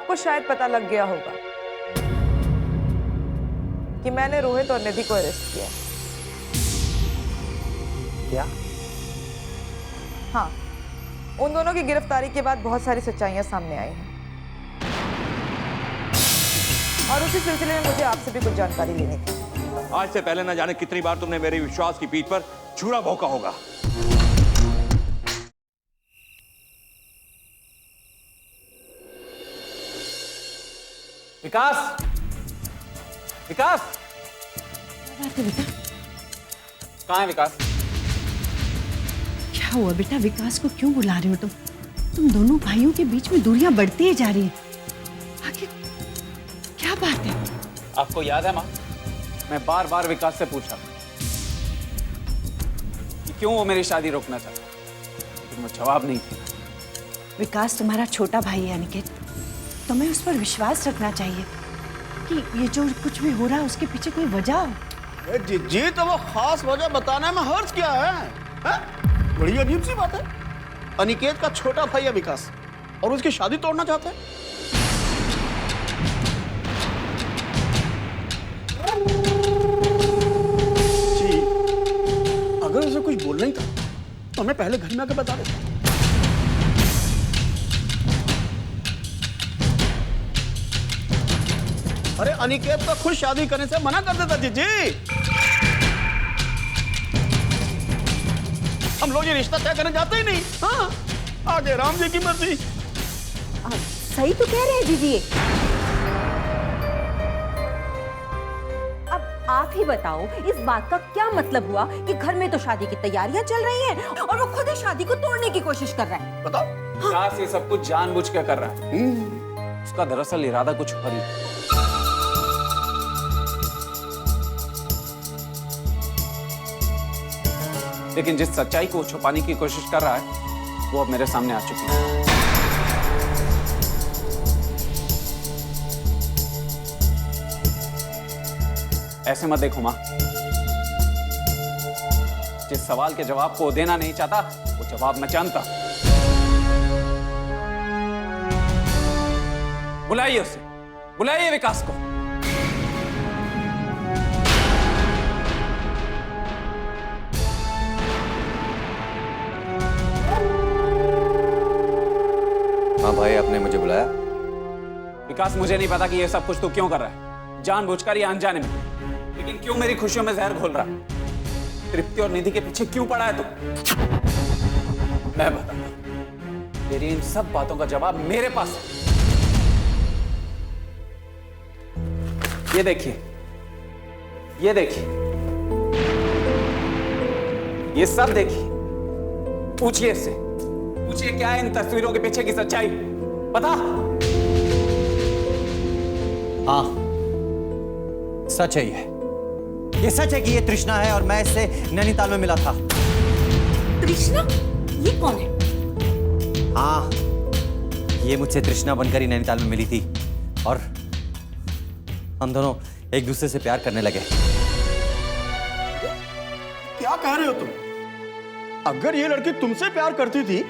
आपको शायद पता लग गया होगा कि मैंने रोहित और निधि को अरेस्ट किया। क्या? हाँ, उन दोनों की गिरफ्तारी के बाद बहुत सारी सच्चाइयां सामने आई हैं और उसी सिलसिले में मुझे आपसे भी कुछ जानकारी लेनी थी। आज से पहले न जाने कितनी बार तुमने मेरे विश्वास की पीठ पर छुरा भोंका होगा। विकास, विकास, बेटा कहाँ है विकास? क्या हुआ बेटा? विकास को क्यों बुला रहे हो तुम दोनों भाइयों के बीच में दूरियां बढ़ती ही जा रही है। आखिर क्या बात है? आपको याद है माँ, मैं बार बार विकास से पूछा कि क्यों वो मेरी शादी रोकना चाहता, लेकिन वो जवाब नहीं दिया। विकास तुम्हारा छोटा भाई है अनिकेत, तुम्हें उस पर विश्वास रखना चाहिए कि ये जो कुछ भी हो रहा है उसके पीछे कोई वजह हो। जी तो वो खास वजह बताने में हर्ज क्या है? बड़ी अजीब सी बात है। अनिकेत का छोटा भाई है विकास और उसकी शादी तोड़ना चाहते हैं। जी, अगर उसे कुछ बोलना ही था तो हमें पहले घर में आकर बता देता। अरे अनिकेत को खुद शादी करने से मना कर देता जी। हम लोग ये रिश्ता तय करने जाते ही नहीं। हाँ, आगे राम जी की मर्जी। सही तो कह रहे हैं जीजी। अब आप ही बताओ, इस बात का क्या मतलब हुआ कि घर में तो शादी की तैयारियां चल रही हैं और वो खुद ही शादी को तोड़ने की कोशिश कर रहा है। बताओ। विकास ये सब कुछ जानबूझ के कर रहा है। उसका दरअसल इरादा कुछ और ही है। लेकिन जिस सच्चाई को छुपाने की कोशिश कर रहा है वो अब मेरे सामने आ चुकी है। ऐसे मत देखो मां, जिस सवाल के जवाब को देना नहीं चाहता वो जवाब न जानता। बुलाइए उसे, बुलाइए विकास को। हाँ भाई, आपने मुझे बुलाया? विकास, मुझे नहीं पता कि ये सब कुछ तू क्यों कर रहा है, जानबूझकर या अनजाने में, लेकिन क्यों मेरी खुशियों में जहर घोल रहा है? तृप्ति और निधि के पीछे क्यों पड़ा है तू? मैं बताऊंगा। तेरी इन सब बातों का जवाब मेरे पास है। ये देखिए, ये देखिए, ये सब देखिए। पूछिए इससे, पूछिए क्या है इन तस्वीरों के पीछे की सच्चाई? पता? हाँ, सच है ये सच है कि ये तृष्णा है और मैं इससे नैनीताल में मिला था। तृष्णा? ये कौन है? हाँ, ये मुझसे तृष्णा बनकर ही नैनीताल में मिली थी और हम दोनों एक दूसरे से प्यार करने लगे। क्या कह रहे हो तुम? अगर ये लड़की तुमसे प्यार करती थी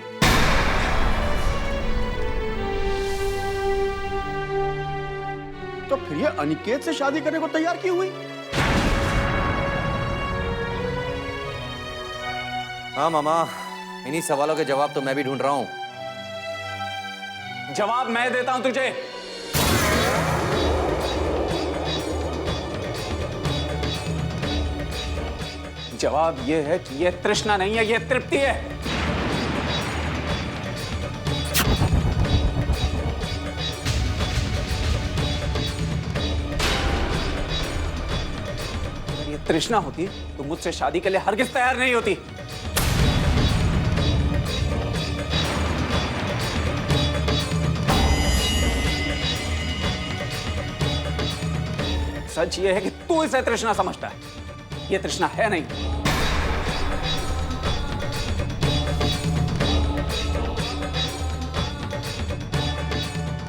तो फिर ये अनिकेत से शादी करने को तैयार क्यों हुई? हाँ मामा, इन्हीं सवालों के जवाब तो मैं भी ढूंढ रहा हूं। जवाब मैं देता हूं तुझे। जवाब यह है कि यह तृष्णा नहीं है, यह तृप्ति है। अगर यह तृष्णा होती तो मुझसे शादी के लिए हरगिज तैयार नहीं होती। सच यह है कि तू इसे तृष्णा समझता है, यह तृष्णा है नहीं।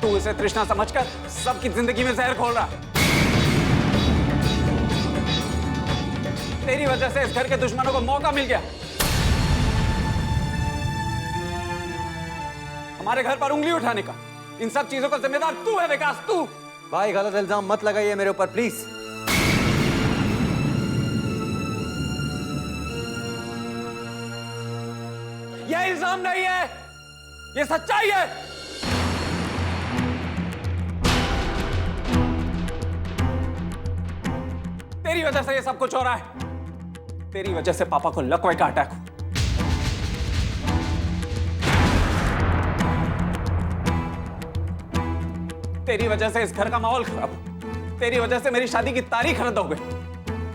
तू इसे तृष्णा समझकर सबकी जिंदगी में जहर घोल रहा है। तेरी वजह से इस घर के दुश्मनों को मौका मिल गया हमारे घर पर उंगली उठाने का। इन सब चीजों का जिम्मेदार तू है विकास, तू। भाई गलत इल्जाम मत लगाइए मेरे ऊपर प्लीज। यह इल्जाम नहीं है, यह सच्चाई है। तेरी वजह से ये सब कुछ हो रहा है। तेरी वजह से पापा को लकवे का अटैक हुआ। तेरी वजह से इस घर का माहौल खराब हुआ। तेरी वजह से मेरी शादी की तारीख रद्द हो गई।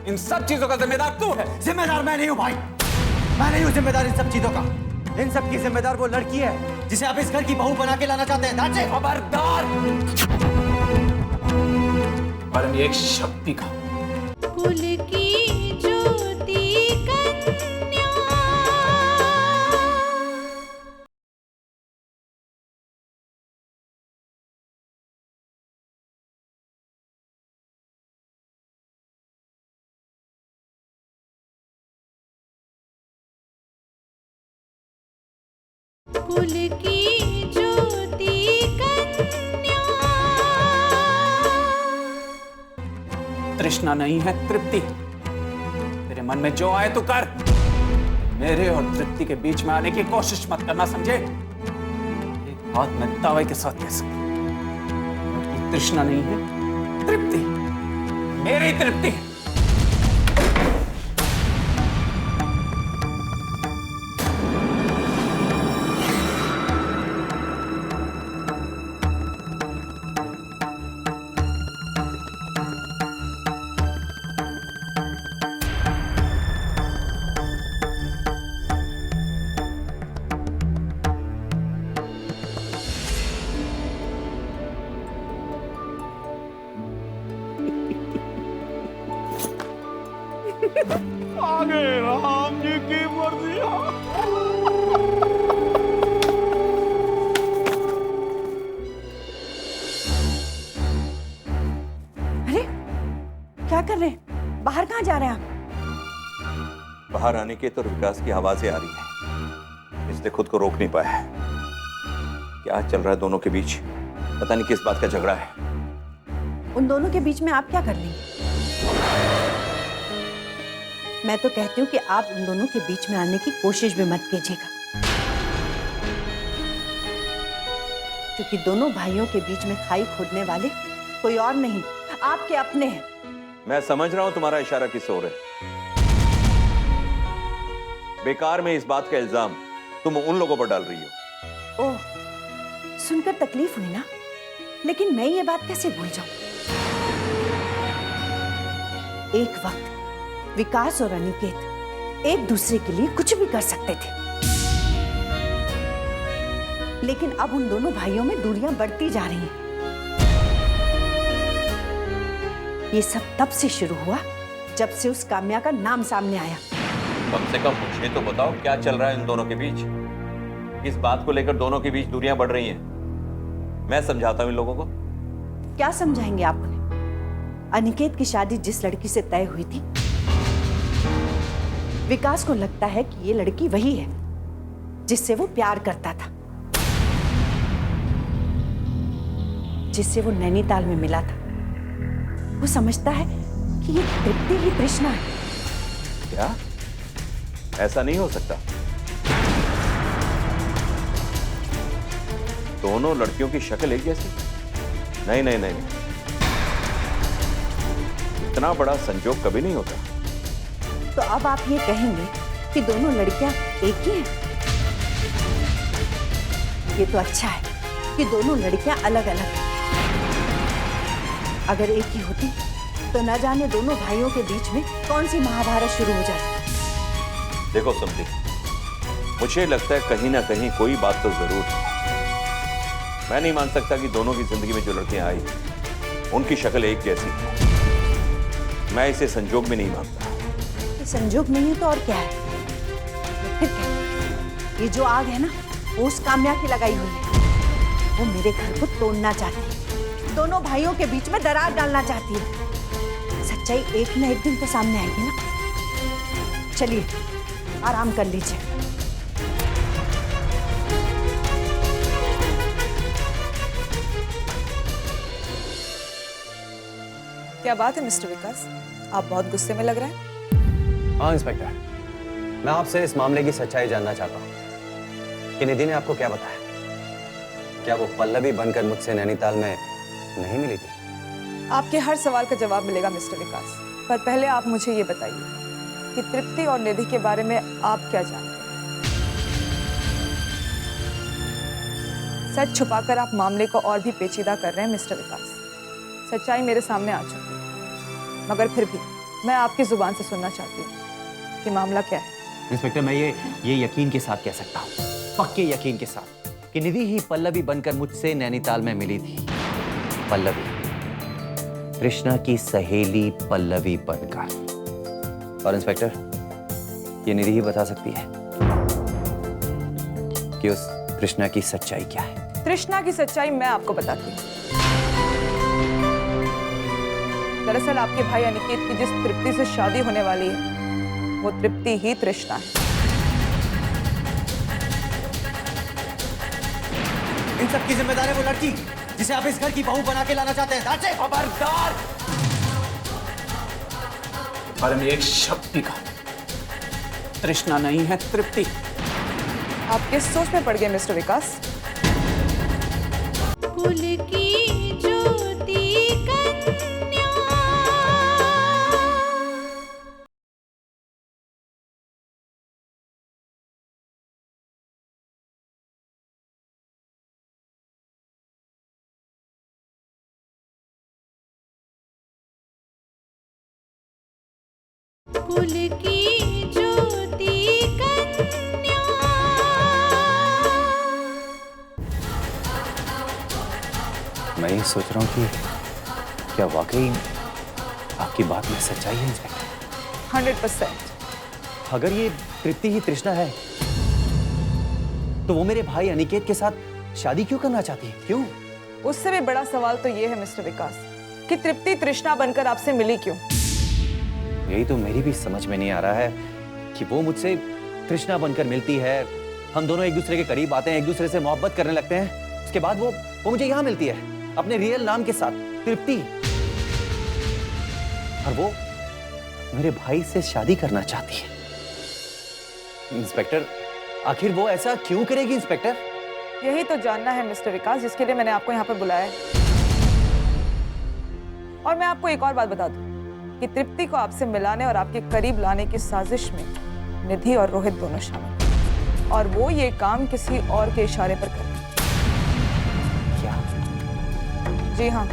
इन सब चीजों का जिम्मेदार तू है। जिम्मेदार मैं नहीं हूं भाई, मैं नहीं हूं जिम्मेदार इन सब चीजों का। इन सब की जिम्मेदार वो लड़की है जिसे आप इस घर की बहू बना के लाना चाहते हैं। that's it। खबरदार, और एक शब्द भी कहा। कुल की ज्योति कन्या। कुल की ज्योति कन्या। तृष्णा नहीं है, तृप्ति। तेरे मन में जो आए तो कर। मेरे और तृप्ति के बीच में आने की कोशिश मत करना, समझे? एक बात मैं दावे के साथ कह सकता, तृष्णा नहीं है, तृप्ति, मेरी तृप्ति। आगे राम जी की मर्जी। अरे क्या कर रहे हैं? बाहर कहाँ जा रहे हैं आप? बाहर आने के तो विकास की आवाजें आ रही हैं, इसलिए खुद को रोक नहीं पाया। क्या चल रहा है दोनों के बीच? पता नहीं किस बात का झगड़ा है। उन दोनों के बीच में आप क्या कर लेंगे? मैं तो कहती हूँ कि आप उन दोनों के बीच में आने की कोशिश भी मत कीजिएगा, क्योंकि दोनों भाइयों के बीच में खाई खोदने वाले कोई और नहीं, आपके अपने हैं। मैं समझ रहा हूं तुम्हारा इशारा किस ओर है। बेकार में इस बात का इल्जाम तुम उन लोगों पर डाल रही हो। ओह, सुनकर तकलीफ हुई ना, लेकिन मैं ये बात कैसे भूल जाऊं? एक वक्त विकास और अनिकेत एक दूसरे के लिए कुछ भी कर सकते थे, लेकिन अब उन दोनों भाइयों में दूरियां बढ़ती जा रही हैं। ये सब तब से शुरू हुआ जब से उस काम्या का नाम सामने आया। कम से कम मुझे तो बताओ क्या चल रहा है इन दोनों के बीच? इस बात को लेकर दोनों के बीच दूरियां बढ़ रही हैं। मैं समझाता हूं इन लोगों को। क्या समझाएंगे आप उन्हें? अनिकेत की शादी जिस लड़की से तय हुई थी, विकास को लगता है कि ये लड़की वही है जिससे वो प्यार करता था, जिससे वो नैनीताल में मिला था। वो समझता है कि ये तृप्ति ही तृष्णा है। क्या ऐसा नहीं हो सकता? दोनों लड़कियों की शक्ल एक जैसी? नहीं नहीं नहीं, इतना बड़ा संजोग कभी नहीं होता। तो अब आप ये कहेंगे कि दोनों लड़कियां एक ही हैं? ये तो अच्छा है कि दोनों लड़कियां अलग अलग हैं। अगर एक ही होती तो न जाने दोनों भाइयों के बीच में कौन सी महाभारत शुरू हो जाती। देखो समझी, मुझे लगता है कहीं ना कहीं कोई बात तो जरूर है। मैं नहीं मान सकता कि दोनों की जिंदगी में जो लड़कियां आई उनकी शक्ल एक जैसी है। मैं इसे संजोग में नहीं मानता। ये संजोग नहीं है तो और क्या है? फिर क्या? ये जो आग है ना, वो उस काम्या की लगाई हुई है। वो मेरे घर को तोड़ना चाहती है, दोनों भाइयों के बीच में दरार डालना चाहती है। सच्चाई एक न एक दिन तो सामने आएगी ना। चलिए आराम कर लीजिए। क्या बात है मिस्टर विकास, आप बहुत गुस्से में लग रहे हैं। हाँ इंस्पेक्टर, मैं आपसे इस मामले की सच्चाई जानना चाहता हूँ कि निधि ने आपको क्या बताया। क्या वो पल्लवी बनकर मुझसे नैनीताल में नहीं मिली थी? आपके हर सवाल का जवाब मिलेगा मिस्टर विकास, पर पहले आप मुझे ये बताइए कि तृप्ति और निधि के बारे में आप क्या जानते हैं। सच छुपाकर आप मामले को और भी पेचीदा कर रहे हैं मिस्टर विकास। सच्चाई मेरे सामने आ चुकी है, मगर फिर भी मैं आपकी जुबान से सुनना चाहती हूँ कि मामला क्या है। इंस्पेक्टर, मैं ये यकीन के साथ कह सकता हूँ, पक्के यकीन के साथ, कि निधि ही पल्लवी बनकर मुझसे नैनीताल में मिली थी। पल्लवी, कृष्णा की सहेली पल्लवी बनकर। और इंस्पेक्टर, ये निधि ही बता सकती है कि उस कृष्णा की सच्चाई क्या है। तृष्णा की सच्चाई मैं आपको बताती हूँ। दरअसल आपके भाई अनिकेत की जिस तृप्ति से शादी होने वाली है, वो तृप्ति ही तृष्णा है। इन सब की जिम्मेदार है वो लड़की जिसे आप इस घर की बहू बना के लाना चाहते हैं। खबरदार! बारे में एक शब्द भी कहा। तृष्णा नहीं है, तृप्ति। आप किस सोच में पड़ गए मिस्टर विकास? कुल की ज्योति कन्या। कुल की ज्योति कन्या। मैं ये सोच रहा हूँ कि क्या वाकई आपकी बात में सच्चाई है इंस्पेक्टर? 100%। अगर ये तृप्ति ही तृष्णा है, तो वो मेरे भाई अनिकेत के साथ शादी क्यों करना चाहती है? क्यों? उससे भी बड़ा सवाल तो ये है मिस्टर विकास कि तृप्ति तृष्णा बनकर आपसे मिली क्यों? यही तो मेरी भी समझ में नहीं आ रहा है कि वो मुझसे तृष्णा बनकर मिलती है, हम दोनों एक दूसरे के करीब आते हैं, एक दूसरे से मोहब्बत करने लगते हैं, उसके बाद वो मुझे यहाँ मिलती है अपने रियल नाम के साथ, तृप्ति, और वो मेरे भाई से शादी करना चाहती है। इंस्पेक्टर, आखिर वो ऐसा क्यों करेगी इंस्पेक्टर? यही तो जानना है मिस्टर विकास, जिसके लिए मैंने आपको यहाँ पर बुलाया है। और मैं आपको एक और बात बता दूं कि तृप्ति को आपसे मिलाने और आपके करीब लाने की साजिश में निधि और रोहित दोनों शामिल हैं, और वो ये काम किसी और के इशारे पर कर रहे हैं। क्या? जी हाँ,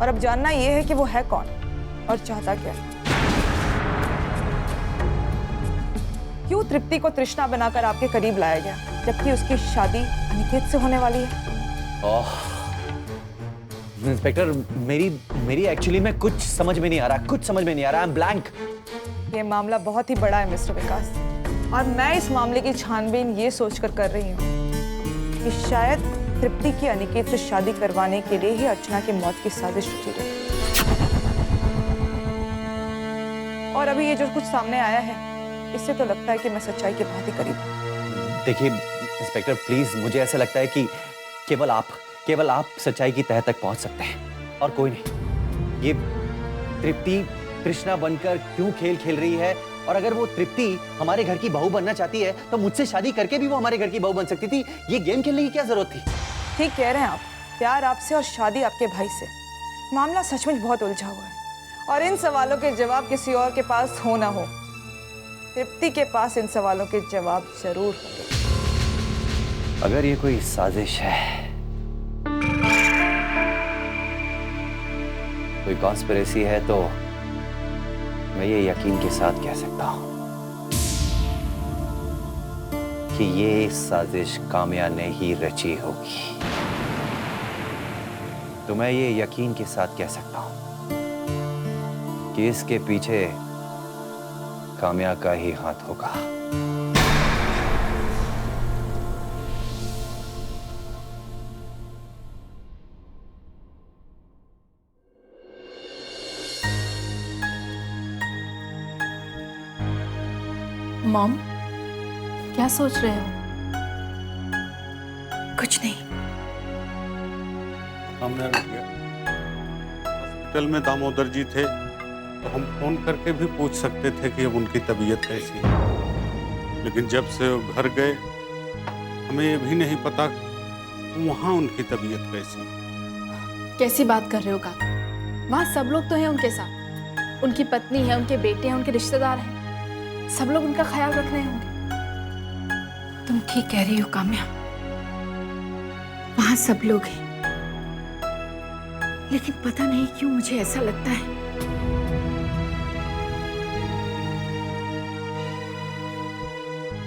और अब जानना ये है कि वो है कौन और चाहता क्या है। क्यों तृप्ति को तृष्णा बनाकर आपके करीब लाया गया, जबकि उसकी शादी अनिकेत से होने वाली है? ओह, इंस्पेक्टर, मेरी एक्चुअली में कुछ समझ में नहीं आ रहा, कुछ समझ में नहीं आ रहा, आई एम ब्लैंक। ये मामला बहुत ही बड़ा है मिस्टर विकास, और मैं इस मामले की छानबीन ये सोचकर कर रही हूँ कि शायद तृप्ति की अनिकेत से शादी करवाने के लिए ही अर्चना की मौत की साजिश रची गई। और अभी ये जो कुछ सामने आया है, इससे तो लगता है कि मैं सच्चाई के बहुत ही करीब हूँ। देखिए इंस्पेक्टर, प्लीज, मुझे ऐसा लगता है कि केवल आप सच्चाई की तह तक पहुंच सकते हैं और कोई नहीं। ये तृप्ति तृष्णा बनकर क्यों खेल खेल रही है, और अगर वो तृप्ति हमारे घर की बहू बनना चाहती है तो मुझसे शादी करके भी वो हमारे घर की बहू बन सकती थी। ये गेम खेलने की क्या जरूरत थी? ठीक कह रहे हैं आप, प्यार आपसे और शादी आपके भाई से। मामला सचमुच बहुत उलझा हुआ है, और इन सवालों के जवाब किसी और के पास हो ना हो, तृप्ति के पास इन सवालों के जवाब जरूर होंगे। अगर ये कोई साजिश है, कोई कॉन्स्पिरेसी है, तो मैं ये यकीन के साथ कह सकता हूं कि ये साजिश काम्या ने ही रची होगी। तो मैं ये यकीन के साथ कह सकता हूं कि इसके पीछे काम्या का ही हाथ होगा। मॉम, क्या सोच रहे हो? कुछ नहीं। हमने रुक गया। हॉस्पिटल में दामोदर जी थे तो हम फोन करके भी पूछ सकते थे कि अब उनकी तबीयत कैसी है, लेकिन जब से वो घर गए हमें ये भी नहीं पता वहाँ उनकी तबीयत कैसी है। कैसी बात कर रहे हो काका? वहाँ सब लोग तो हैं उनके साथ, उनकी पत्नी है, उनके बेटे हैं, उनके रिश्तेदार हैं, सब लोग उनका ख्याल रख रहे होंगे। तुम ठीक कह रही हो काम्या, वहां सब लोग हैं, लेकिन पता नहीं क्यों मुझे ऐसा लगता है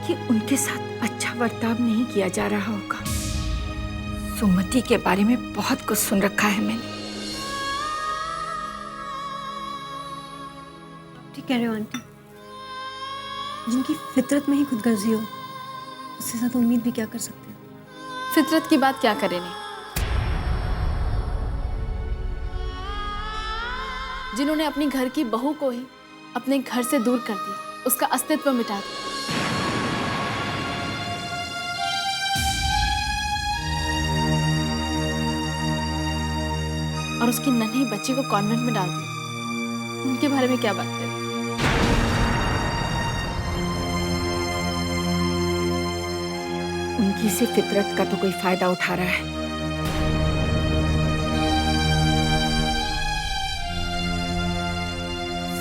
कि उनके साथ अच्छा बर्ताव नहीं किया जा रहा होगा। सुमति के बारे में बहुत कुछ सुन रखा है मैंने। ठीक कह रहे हो आंटी, जिनकी फितरत में ही खुदगर्जी हो उससे ज्यादा उम्मीद भी क्या कर सकते हो। फितरत की बात क्या करें नहीं, जिन्होंने अपनी घर की बहू को ही अपने घर से दूर कर दिया, उसका अस्तित्व मिटा दिया। और उसकी नन्ही बच्ची को कॉन्वेंट में डाल दिया, उनके बारे में क्या बात करें। उनकी से फितरत का तो कोई फायदा उठा रहा है।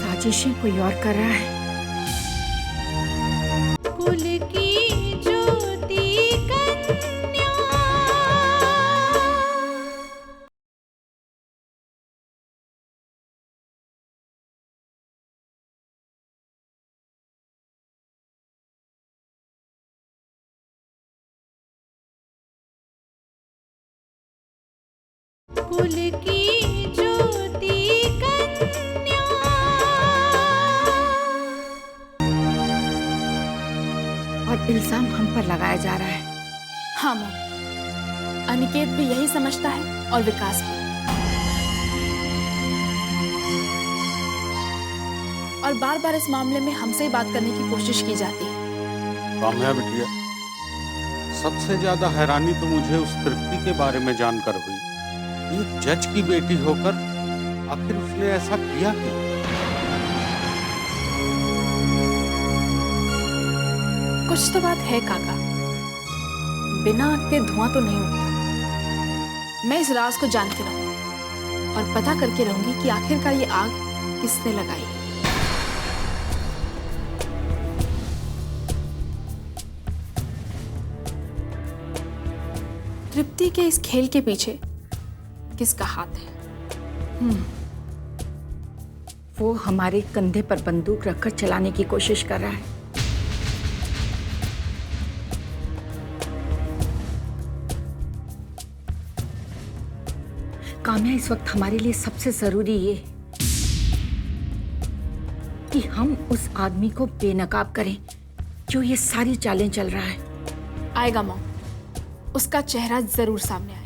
साजिशें कोई और कर रहा है। कुल की ज्योति कन्या। कुल की ज्योति कन्या। और इल्जाम हम पर लगाया जा रहा है। हाँ मॉम, अनिकेत भी यही समझता है और विकास भी। और बार बार इस मामले में हमसे ही बात करने की कोशिश की जाती है। काम्या बिटिया, सबसे ज्यादा हैरानी तो मुझे उस तृप्ति के बारे में जानकर हुई। एक जज की बेटी होकर आखिर उसने ऐसा किया क्यों? कुछ तो बात है काका, बिना आग के धुआं तो नहीं उठता। मैं इस राज को जान के रहूंगी और पता करके रहूंगी कि आखिरकार ये आग किसने लगाई। तृप्ति के इस खेल के पीछे किसका हाथ है? वो हमारे कंधे पर बंदूक रखकर चलाने की कोशिश कर रहा है। काम्या, इस वक्त हमारे लिए सबसे जरूरी ये कि हम उस आदमी को बेनकाब करें जो ये सारी चालें चल रहा है। आएगा मॉम, उसका चेहरा जरूर सामने आएगा।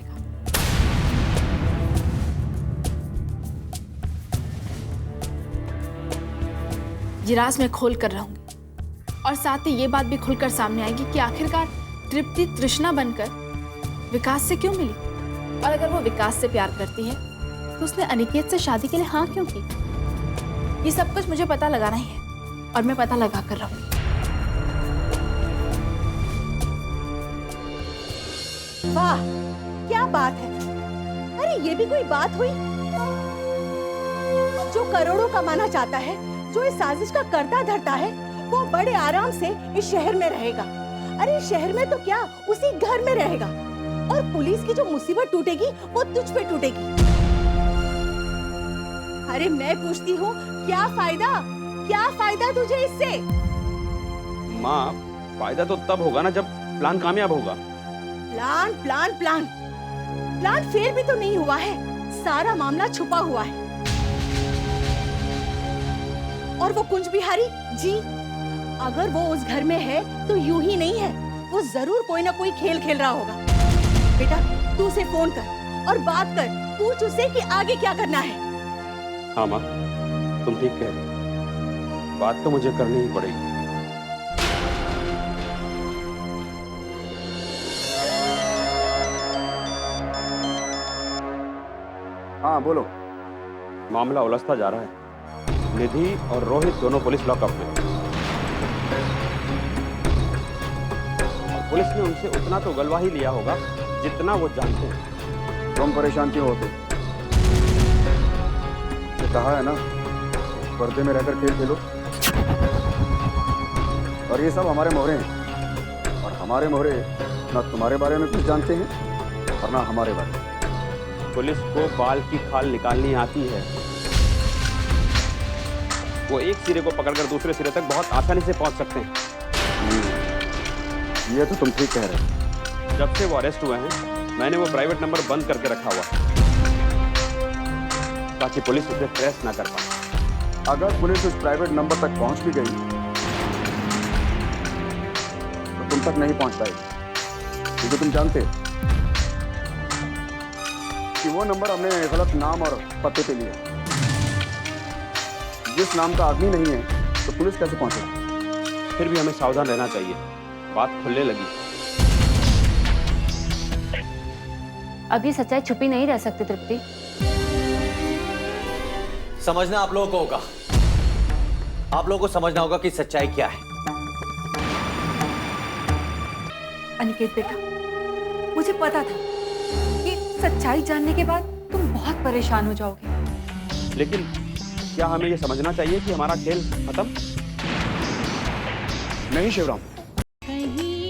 ये राज मैं खोल कर रहूंगी और साथ ही ये बात भी खुलकर सामने आएगी कि आखिरकार तृप्ति तृष्णा बनकर विकास से क्यों मिली, और अगर वो विकास से प्यार करती है तो उसने अनिकेत से शादी के लिए हाँ क्यों की। ये सब कुछ मुझे पता लगाना ही है और मैं पता लगा कर रहूंगी। वाह, क्या बात है। अरे ये भी कोई बात हुई? जो करोड़ों कमाना चाहता है, जो इस साजिश का करता धरता है, वो बड़े आराम से इस शहर में रहेगा। अरे शहर में तो क्या, उसी घर में रहेगा। और पुलिस की जो मुसीबत टूटेगी वो तुझ पे टूटेगी। अरे मैं पूछती हूँ, क्या फायदा तुझे इससे? माँ, फायदा तो तब होगा ना जब प्लान कामयाब होगा। प्लान फेल भी तो नहीं हुआ है, सारा मामला छुपा हुआ है। और वो कुंज बिहारी जी, अगर वो उस घर में है तो यूं ही नहीं है, वो जरूर कोई ना कोई खेल खेल रहा होगा। बेटा, तू उसे फोन कर और बात कर, पूछ उससे कि आगे क्या करना है। हाँ माँ, तुम ठीक कह रही हो, बात तो मुझे करनी ही पड़ेगी। हाँ बोलो। मामला उलझता जा रहा है। निधि और रोहित दोनों पुलिस लॉकअप में, और पुलिस ने उनसे उतना तो उगलवा ही लिया होगा जितना वो जानते हैं। तुम परेशान क्यों होते? ये कहा है ना, पर्दे में रहकर खेल खेलो। और ये सब हमारे मोहरे हैं, और हमारे मोहरे ना तुम्हारे बारे में कुछ जानते हैं और ना हमारे बारे में। पुलिस को बाल की खाल निकालनी आती है। वो एक सिरे को पकड़कर दूसरे सिरे तक बहुत आसानी से पहुंच सकते हैं। ये तो तुम ठीक कह रहे हो। जब से वो अरेस्ट हुए हैं, मैंने वो प्राइवेट नंबर बंद करके रखा हुआ है, ताकि पुलिस उसे ट्रेस ना कर पाए। अगर पुलिस उस प्राइवेट नंबर तक पहुंच भी गई तो तुम तक नहीं पहुंच पाएगी, क्योंकि तुम जानते हो कि वो नंबर हमने गलत नाम और पते पे लिया। जिस नाम का आदमी नहीं है तो पुलिस कैसे पहुंचेगी? फिर भी हमें सावधान रहना चाहिए। बात खुलने लगी। अब ये सच्चाई छुपी नहीं रह सकती तृप्ति। समझना आप लोगों को होगा, आप लोगों को समझना होगा कि सच्चाई क्या है। अनिकेत बेटा, मुझे पता था कि सच्चाई जानने के बाद तुम बहुत परेशान हो जाओगे। लेकिन क्या हमें ये समझना चाहिए कि हमारा खेल खत्म? नहीं शिवराम, कहीं